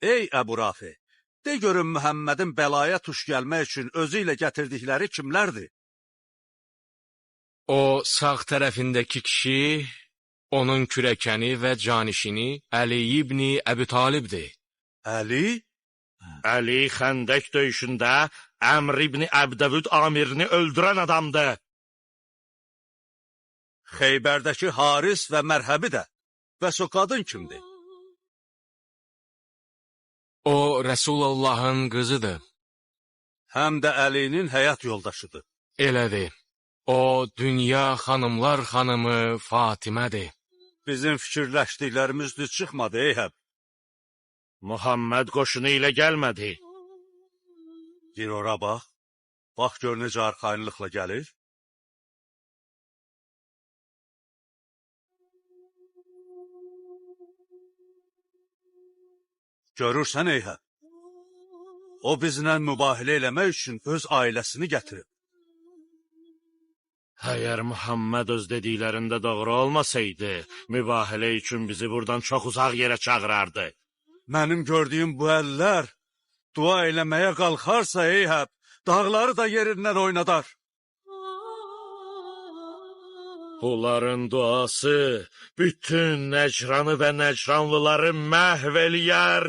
Ey Əbu Rafi, de görün Mühəmmədin bəlaya tuş gəlmək üçün özü ilə gətirdikləri kimlərdir? O sağ tərəfindəki kişi, onun kürəkəni və canişini Əli ibn Əbi Talibdir. Əli? Əli Xəndək döyüşündə Əmr ibn Əbdəvud amirini öldürən adamdır. Xeybərdəki Haris və Mərhəbi də. Bəs o qadın kimdir? O, Rəsulullahın qızıdır. Həm də Əlinin həyat yoldaşıdır. Elədir. O, dünya xanımlar xanımı Fatimədir. Bizim fikirləşdiklərimiz düz çıxmadı, Eyhəb. Muhammed qoşunu ilə gəlmədi. Gir ora bax. Bax gör necə arxayınlıqla gəlir. Görürsən Eyhəb. O bizlə mübahilə eləmək üçün öz ailəsini gətirib. Əgər Muhammed öz dediklərində doğru olmasaydı, mübahilə üçün bizi buradan çox uzaq yerə çağırardı. Mənim gördüyüm bu əllər dua eləməyə qalxarsa Eyhəb, dağları da yerindən oynadar. Bunların duası bütün Nəcranı və Nəcranlıları məhv eləyər.